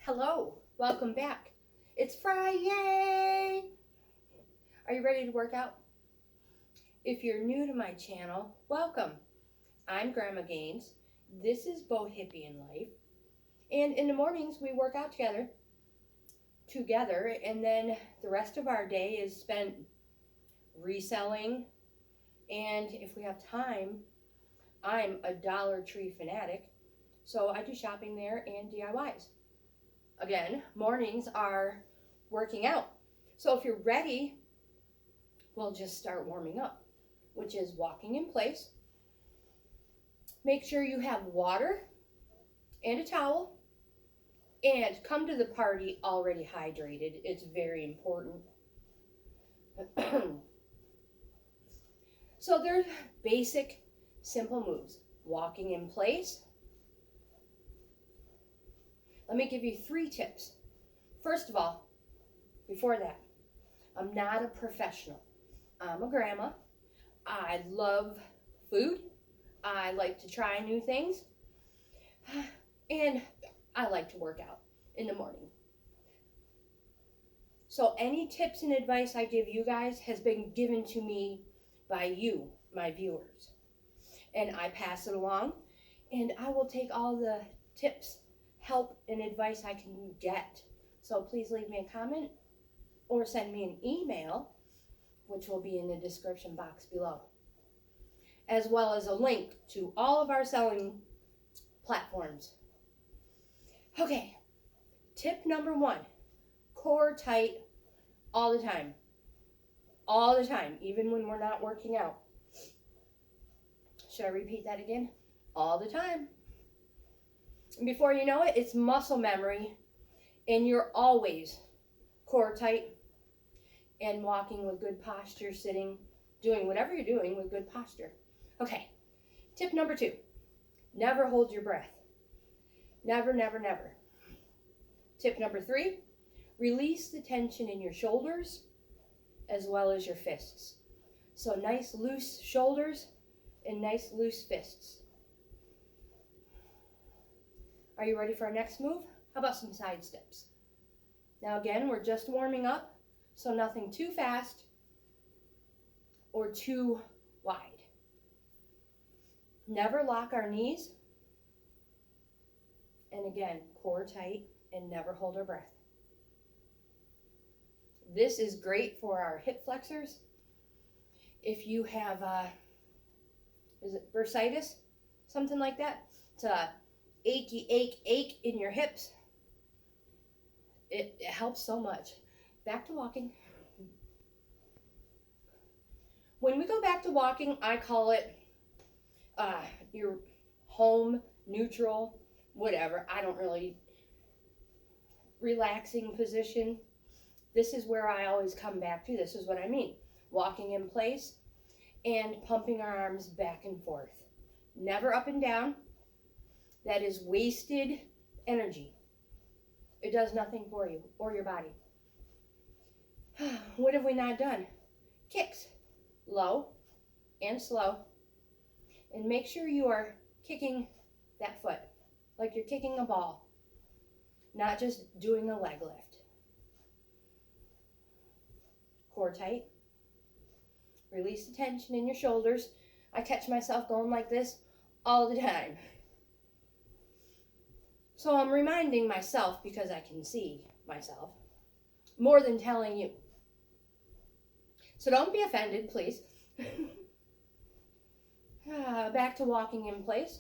Hello, welcome back. It's Friday. Are you ready to work out? If you're new to my channel, welcome. I'm Grandma Gainz. This is Bohippianlife. And in the mornings we work out together, and then the rest of our day is spent reselling. And if we have time, I'm a Dollar Tree fanatic, so I do shopping there and DIYs. Again, mornings are working out. So if you're ready, we'll just start warming up, which is walking in place. Make sure you have water and a towel, and come to the party already hydrated. It's very important. So there's basic, simple moves. Walking in place. Let me give you 3 tips. First of all, before that, I'm not a professional. I'm a grandma. I love food. I like to try new things. And I like to work out in the morning. So any tips and advice I give you guys has been given to me by you, my viewers. And I pass it along, and I will take all the tips, help, and advice I can get. So please leave me a comment or send me an email, which will be in the description box below, as well as a link to all of our selling platforms. Okay, tip number 1, core tight all the time. All the time, even when we're not working out. Should I repeat that again? All the time. And before you know it, it's muscle memory, and you're always core tight and walking with good posture, sitting, doing whatever you're doing with good posture. Okay, tip number 2, never hold your breath. Never, never, never. Tip number 3, release the tension in your shoulders as well as your fists. So nice loose shoulders and nice loose fists. Are you ready for our next move? How about some side steps? Now again, we're just warming up, so nothing too fast or too wide. Never lock our knees. And again, core tight and never hold our breath. This is great for our hip flexors. If you have, is it bursitis? Something like that. It's a achy, ache in your hips. It helps so much. Back to walking. When we go back to walking, I call it your home, neutral, whatever. I don't really, relaxing position. This is where I always come back to. This is what I mean. Walking in place and pumping our arms back and forth. Never up and down. That is wasted energy. It does nothing for you or your body. What have we not done? Kicks. Low and slow. And make sure you are kicking that foot like you're kicking a ball, not just doing a leg lift. Core tight. Release the tension in your shoulders. I catch myself going like this all the time. So I'm reminding myself, because I can see myself, more than telling you. So don't be offended, please. Back to walking in place.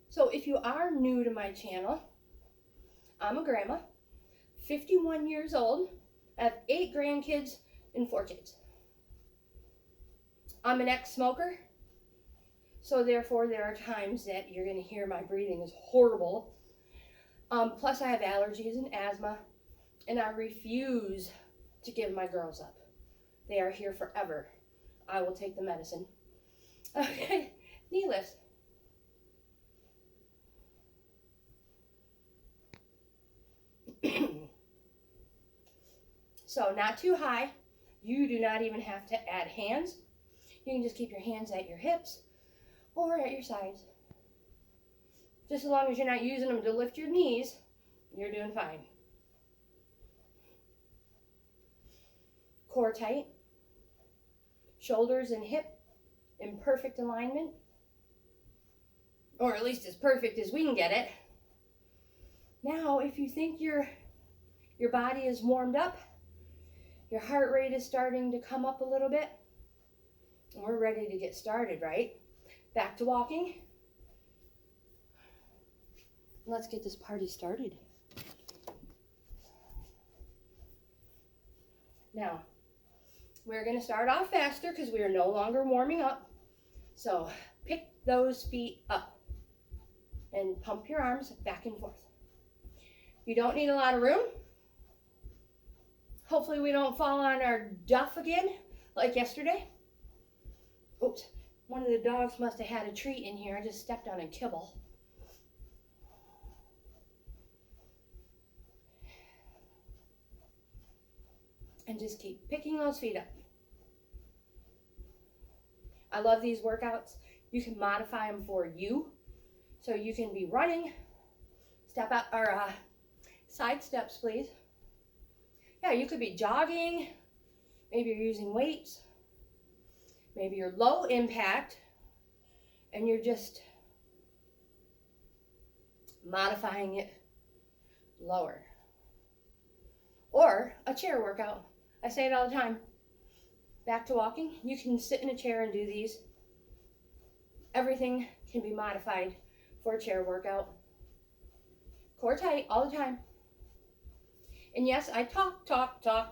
So if you are new to my channel, I'm a grandma, 51 years old. I have 8 grandkids and 4 kids. I'm an ex-smoker, so therefore there are times that you're going to hear my breathing is horrible. Plus I have allergies and asthma, and I refuse to give my girls up. They are here forever. I will take the medicine. Okay, knee lifts. So not too high. You do not even have to add hands. You can just keep your hands at your hips or at your sides. Just as long as you're not using them to lift your knees, you're doing fine. Core tight. Shoulders and hip in perfect alignment. Or at least as perfect as we can get it. Now, if you think your body is warmed up, your heart rate is starting to come up a little bit, and we're ready to get started, right? Back to walking. Let's get this party started. Now, we're going to start off faster because we are no longer warming up. So pick those feet up and pump your arms back and forth. You don't need a lot of room. Hopefully we don't fall on our duff again like yesterday. Oops, one of the dogs must have had a treat in here. I just stepped on a kibble. And just keep picking those feet up. I love these workouts. You can modify them for you. So you can be running, step out, or side steps, please. Yeah, you could be jogging. Maybe you're using weights. Maybe you're low impact and you're just modifying it lower. Or a chair workout. I say it all the time. Back to walking. You can sit in a chair and do these. Everything can be modified for a chair workout. Core tight all the time. And yes, I talk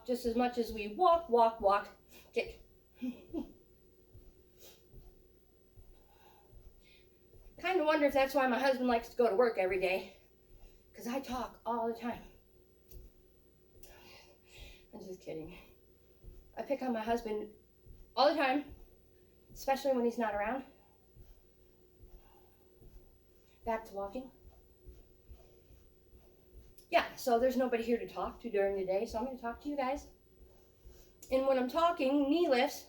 just as much as we walk, kick. Kind of wonder if that's why my husband likes to go to work every day. Because I talk all the time. I'm just kidding. I pick on my husband all the time, especially when he's not around. Back to walking. Yeah, so there's nobody here to talk to during the day, so I'm going to talk to you guys. And when I'm talking knee lifts,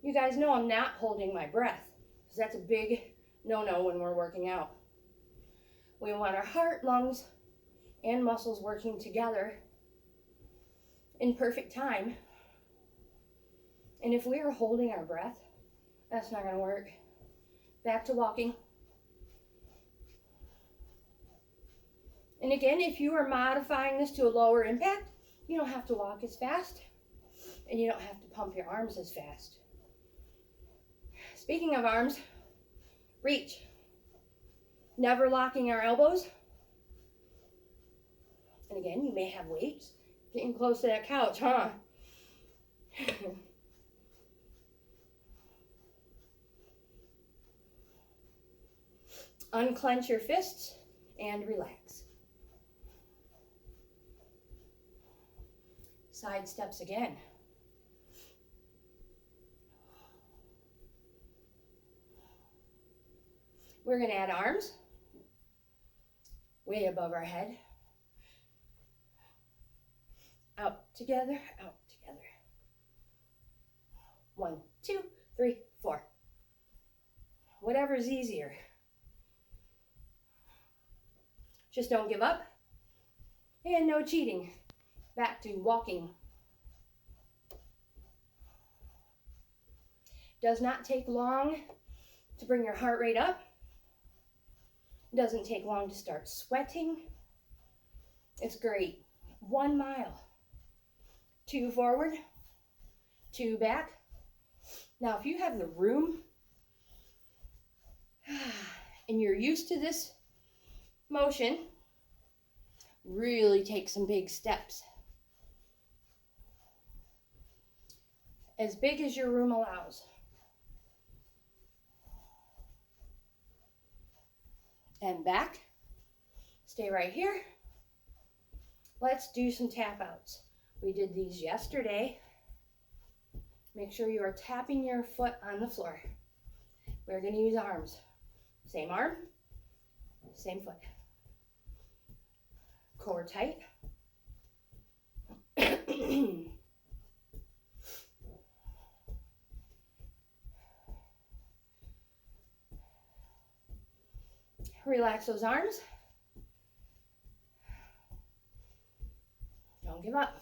you guys know I'm not holding my breath, because that's a big no-no when we're working out. We want our heart, lungs, and muscles working together in perfect time. And if we are holding our breath, that's not going to work. Back to walking. And again, if you are modifying this to a lower impact, you don't have to walk as fast, and you don't have to pump your arms as fast. Speaking of arms, reach. Never locking our elbows. And again, you may have weights. Getting close to that couch, huh? Unclench your fists and relax. Side steps again. We're going to add arms way above our head. Out together, out together. 1, 2, 3, 4. Whatever's easier. Just don't give up. And no cheating. Back to walking. Does not take long to bring your heart rate up. Doesn't take long to start sweating. It's great. 1 mile. 2 forward, 2 back. Now, if you have the room and you're used to this motion, really take some big steps. As big as your room allows. And back. Stay right here. Let's do some tap outs. We did these yesterday. Make sure you are tapping your foot on the floor. We're going to use arms. Same arm, same foot. Core tight. Relax those arms. Don't give up.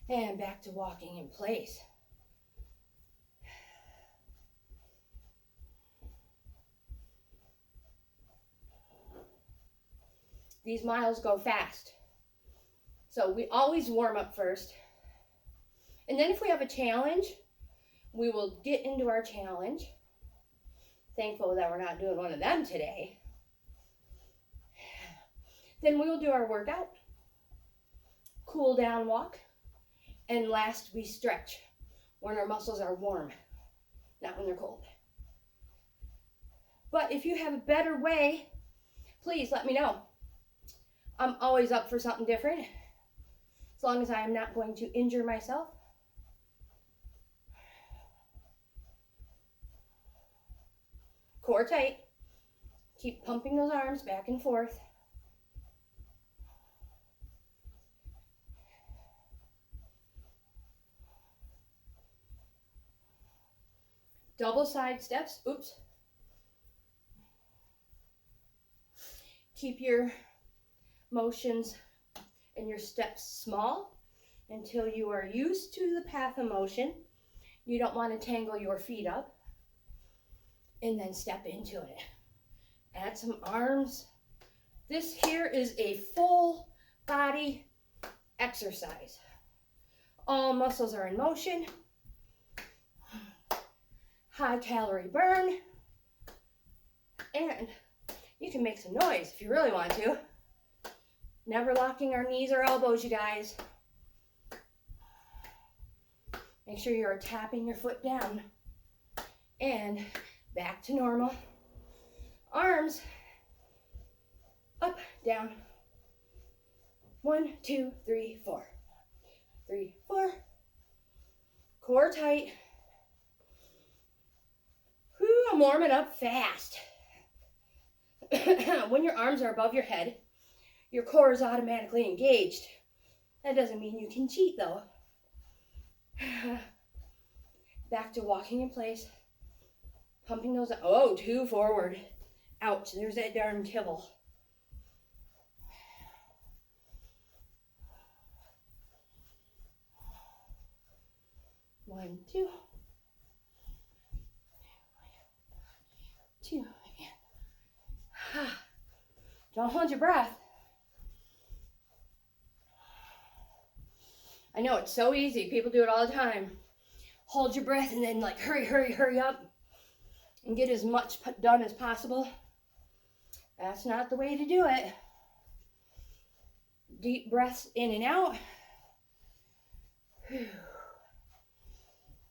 And back to walking in place. These miles go fast. So we always warm up first. And then if we have a challenge, we will get into our challenge. Thankful that we're not doing one of them today. Then we will do our workout, cool down walk, and last we stretch when our muscles are warm, not when they're cold. But if you have a better way, please let me know. I'm always up for something different, as long as I am not going to injure myself. Core tight. Keep pumping those arms back and forth. Double side steps. Oops. Keep your motions and your steps small until you are used to the path of motion. You don't want to tangle your feet up. And then step into it. Add some arms. This here is a full body exercise. All muscles are in motion. High calorie burn. And you can make some noise if you really want to. Never locking our knees or elbows, you guys. Make sure you're tapping your foot down. And back to normal. Arms up, down. 1, 2, 3, 4. 3, 4. Core tight. Whew, I'm warming up fast. When your arms are above your head, your core is automatically engaged. That doesn't mean you can cheat though. Back to walking in place. Pumping those, oh, 2 forward. Ouch, there's that darn kibble. One, two. 2, and don't hold your breath. I know it's so easy. People do it all the time. Hold your breath and then like hurry, hurry, hurry up and get as much done as possible. That's not the way to do it. Deep breaths in and out.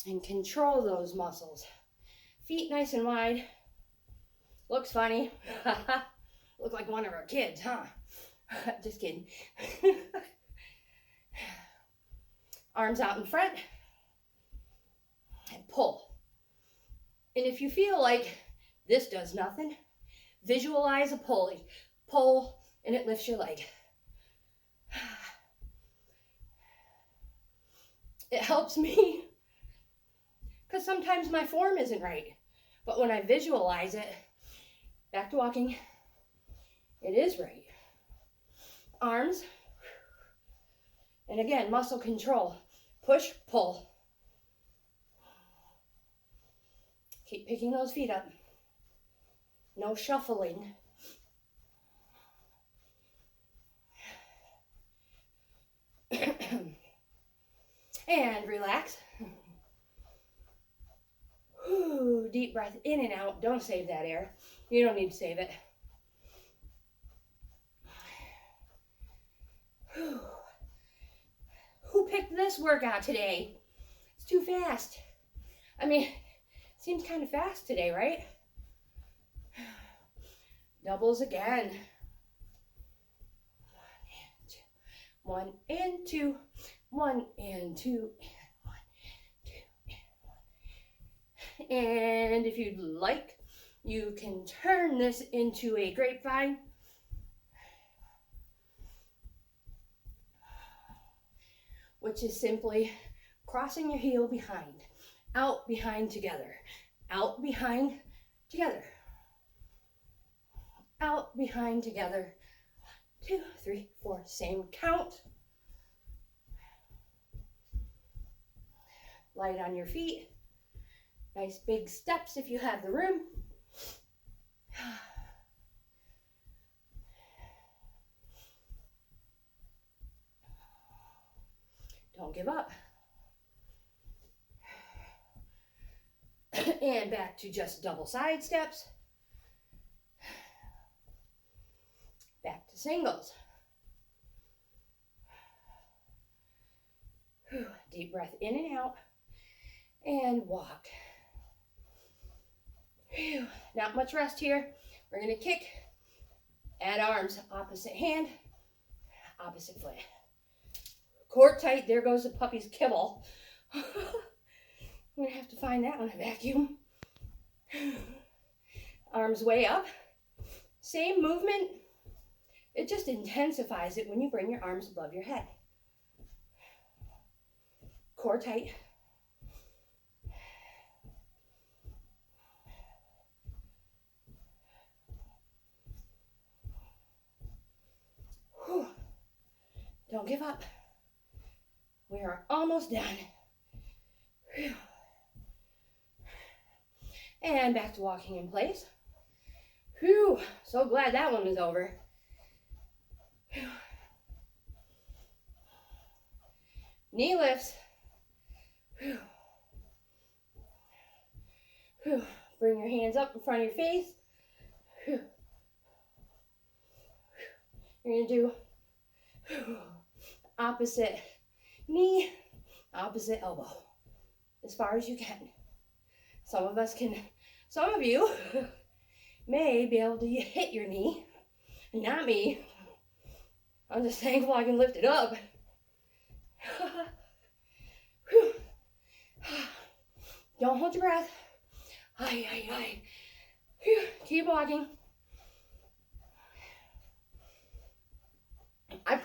And control those muscles. Feet nice and wide. Looks funny. Look like one of our kids, huh? Just kidding. Arms out in front. And pull. And if you feel like this does nothing, visualize a pulley. Pull, and it lifts your leg. It helps me, because sometimes my form isn't right. But when I visualize it, back to walking, it is right. Arms. And again, muscle control. Push, pull. Keep picking those feet up. No shuffling. And relax. Whew, deep breath in and out. Don't save that air. You don't need to save it. Whew. Who picked this workout today? It's too fast. I mean, seems kind of fast today, right? Doubles again. 1 and 2. 1 and 2. 1 and 2. And 1. And if you'd like, you can turn this into a grapevine. Which is simply crossing your heel behind. Out, behind, together. Out, behind, together. Out, behind, together. 1, 2, 3, 4. Same count. Light on your feet. Nice big steps if you have the room. Don't give up. And back to just double side steps. Back to singles. Deep breath in and out. And walk. Not much rest here. We're going to kick. Add arms. Opposite hand. Opposite foot. Core tight. There goes the puppy's kibble. I'm going to have to find that on a vacuum. Arms way up. Same movement. It just intensifies it when you bring your arms above your head. Core tight. Whew. Don't give up. We are almost done. Whew. And back to walking in place. Whew. So glad that one was over. Whew. Knee lifts. Whew. Whew. Bring your hands up in front of your face. Whew. You're going to do opposite knee, opposite elbow, as far as you can. Some of you may be able to hit your knee, not me. I'm just thankful I can lift it up. Don't hold your breath. Keep walking. I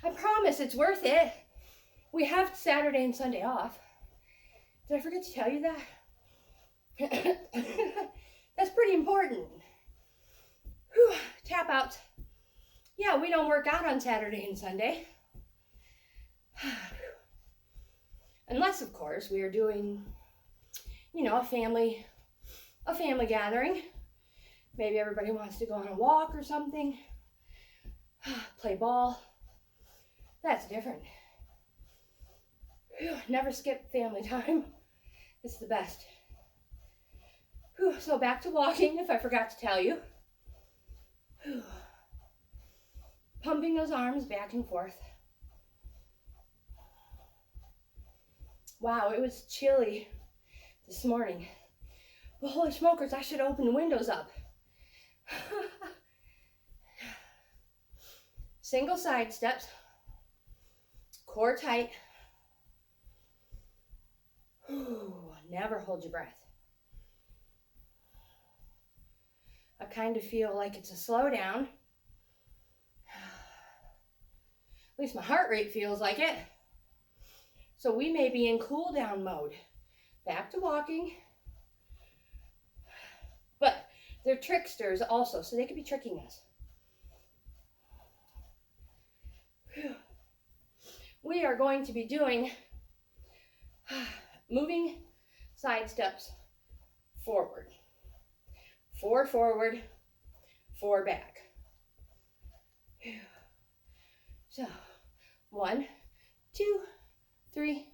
promise it's worth it. We have Saturday and Sunday off. Did I forget to tell you that? That's pretty important. Whew. Tap outs. Yeah, we don't work out on Saturday and Sunday. Unless, of course, we are doing, a family gathering. Maybe everybody wants to go on a walk or something. Play ball. That's different. Whew. Never skip family time. It's the best. Whew. So back to walking, if I forgot to tell you. Whew. Pumping those arms back and forth. Wow, it was chilly this morning. Well, holy smokers, I should open the windows up. Single side steps. Core tight. Never hold your breath. I kind of feel like it's a slowdown. At least my heart rate feels like it. So we may be in cool down mode. Back to walking. But they're tricksters also, so they could be tricking us. We are going to be doing moving side steps forward. 4 forward, 4 back. So 1, 2, 3,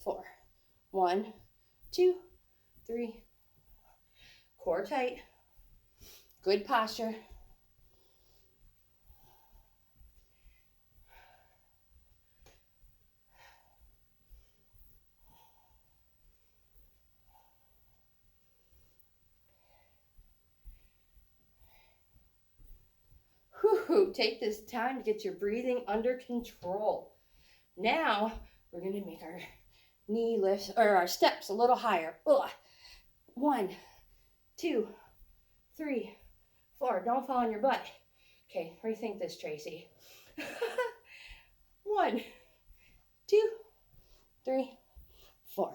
4. 1, 2, 3. Core tight. Good posture. Whew, take this time to get your breathing under control. Now we're going to make our knee lifts or our steps a little higher. 1, 2, 3, 4. Don't fall on your butt. Okay, rethink this, Tracy. 1, 2, 3, 4.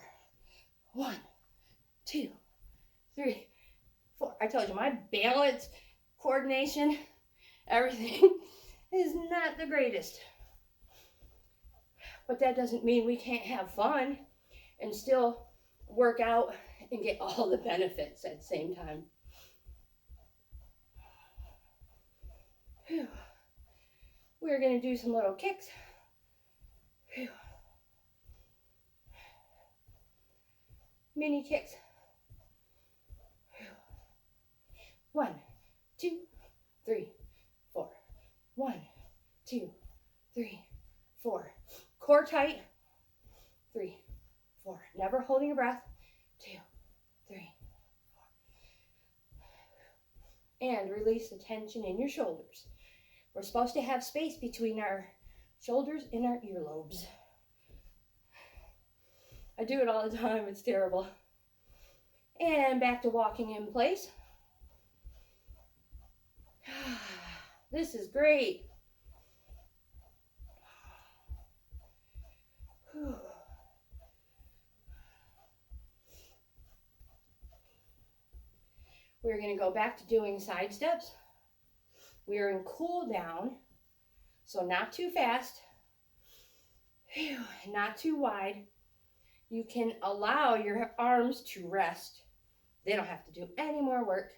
1, 2, 3, 4. I told you, my balance, coordination, everything is not the greatest. But that doesn't mean we can't have fun and still work out and get all the benefits at the same time. Whew. We're going to do some little kicks. Whew. Mini kicks. 1, 2, 3, 4. 1, 2, 3, 4. Core tight. 3, 4. Never holding your breath. 2, 3, 4. And release the tension in your shoulders. We're supposed to have space between our shoulders and our earlobes. I do it all the time. It's terrible. And back to walking in place. This is great. We're going to go back to doing side steps. We are in cool down, so not too fast, not too wide. You can allow your arms to rest. They don't have to do any more work.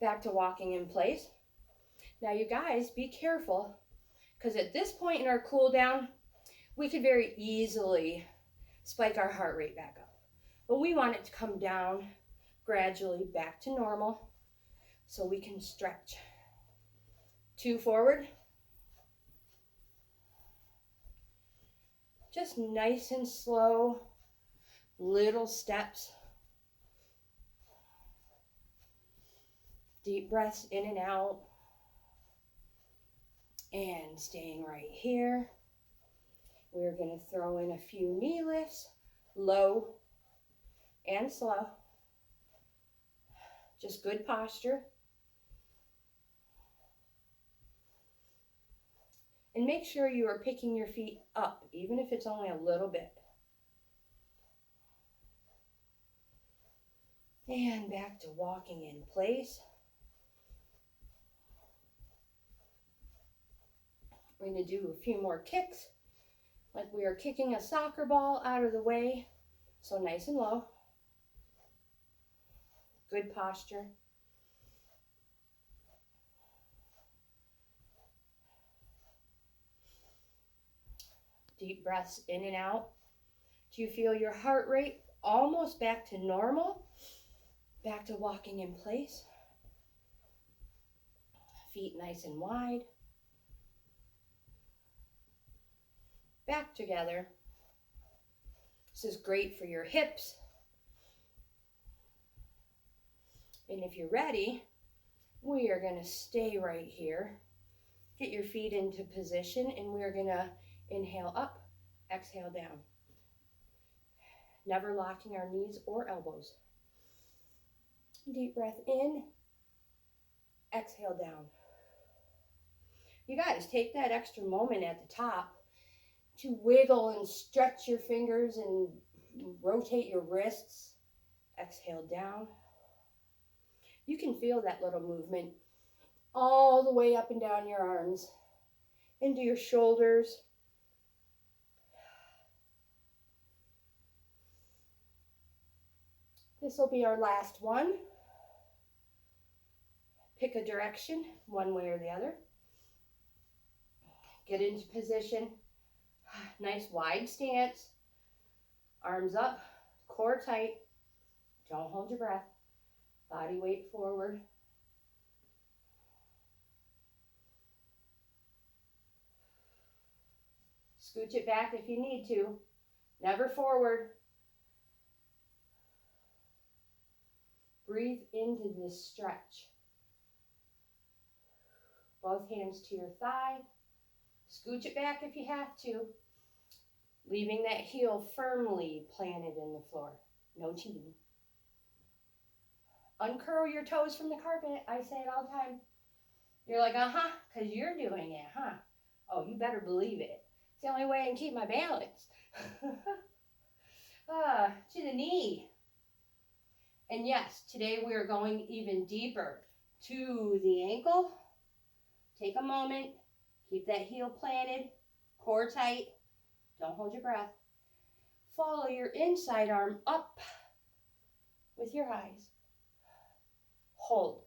Back to walking in place. Now you guys, be careful, because at this point in our cool down, we could very easily spike our heart rate back up. But we want it to come down gradually back to normal so we can stretch. 2 forward. Just nice and slow, little steps. Deep breaths in and out. And staying right here. We're going to throw in a few knee lifts, low and slow. Just good posture. And make sure you are picking your feet up, even if it's only a little bit. And back to walking in place. We're going to do a few more kicks, like we are kicking a soccer ball out of the way. So nice and low. Good posture. Deep breaths in and out. Do you feel your heart rate almost back to normal? Back to walking in place. Feet nice and wide. Back together. This is great for your hips. And if you're ready, we are going to stay right here. Get your feet into position, and we're going to inhale up, exhale down. Never locking our knees or elbows. Deep breath in, exhale down. You guys, take that extra moment at the top to wiggle and stretch your fingers and rotate your wrists. Exhale down. You can feel that little movement all the way up and down your arms, into your shoulders. This will be our last one. Pick a direction, one way or the other. Get into position. Nice wide stance. Arms up, core tight. Don't hold your breath. Body weight forward. Scooch it back if you need to. Never forward. Breathe into this stretch. Both hands to your thigh. Scooch it back if you have to. Leaving that heel firmly planted in the floor. No cheating. Uncurl your toes from the carpet. I say it all the time. You're like, because you're doing it, huh? Oh, you better believe it. It's the only way I can keep my balance. To the knee. And yes, today we are going even deeper to the ankle. Take a moment, keep that heel planted, core tight, don't hold your breath. Follow your inside arm up with your eyes. Hold.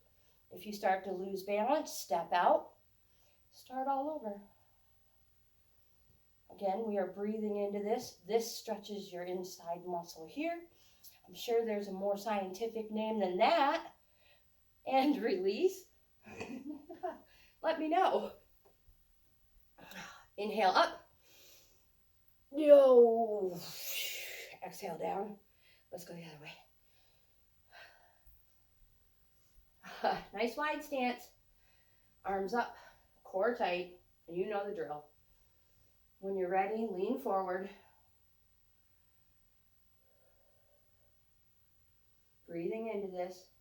If you start to lose balance, step out, start all over. Again, we are breathing into this. This stretches your inside muscle here. I'm sure there's a more scientific name than that. And release. Let me know. Inhale up. Yo. Exhale down. Let's go the other way. Nice wide stance. Arms up, core tight, and you know the drill. When you're ready, lean forward. Breathing into this.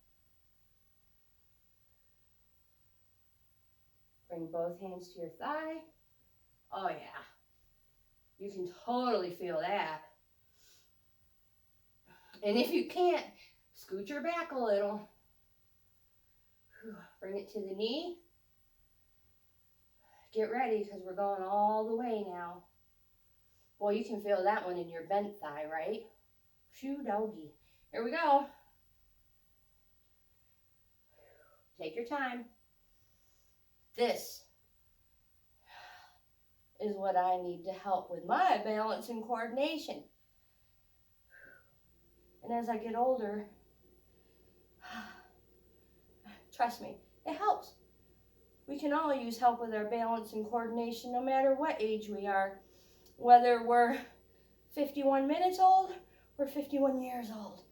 Bring both hands to your thigh. Oh yeah. You can totally feel that. And if you can't, scoot your back a little. Bring it to the knee. Get ready because we're going all the way now. Boy, you can feel that one in your bent thigh, right? Phew, doggy. Here we go. Take your time. This is what I need to help with my balance and coordination. And as I get older, trust me, it helps. We can all use help with our balance and coordination no matter what age we are. Whether we're 51 minutes old or 51 years old.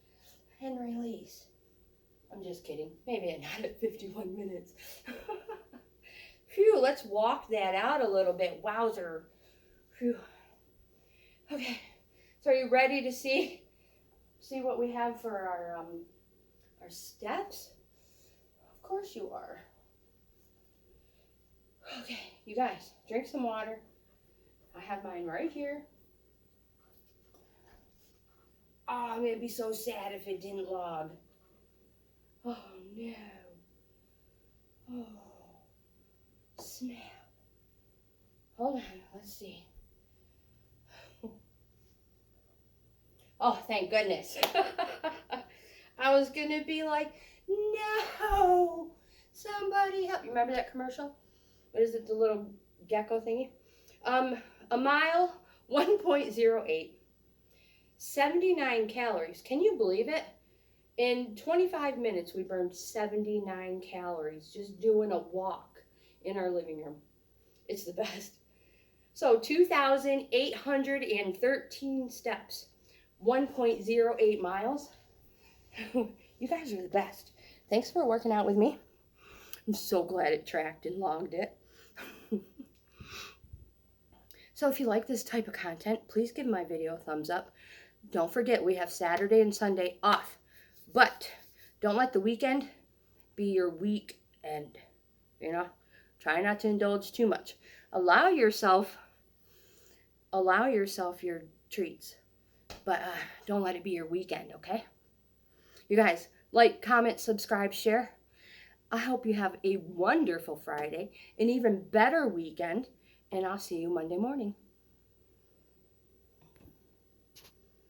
And release. I'm just kidding. Maybe I'm not at 51 minutes. Phew, let's walk that out a little bit. Wowzer. Phew. Okay, so are you ready to see what we have for our steps? Of course you are. Okay, you guys, drink some water. I have mine right here. Oh, I'm gonna be so sad if it didn't log. Oh no. Oh, snap. Hold on, let's see. Oh, thank goodness. I was gonna be like, no, somebody help. You remember that commercial? What is it, the little gecko thingy? A mile, 1.08. 79 calories. Can you believe it? In 25 minutes, we burned 79 calories just doing a walk in our living room. It's the best. So 2,813 steps, 1.08 miles. You guys are the best. Thanks for working out with me. I'm so glad it tracked and logged it. So if you like this type of content, please give my video a thumbs up. Don't forget, we have Saturday and Sunday off. But don't let the weekend be your weekend. You know, try not to indulge too much. Allow yourself your treats. But don't let it be your weekend, okay? You guys, like, comment, subscribe, share. I hope you have a wonderful Friday, an even better weekend, and I'll see you Monday morning.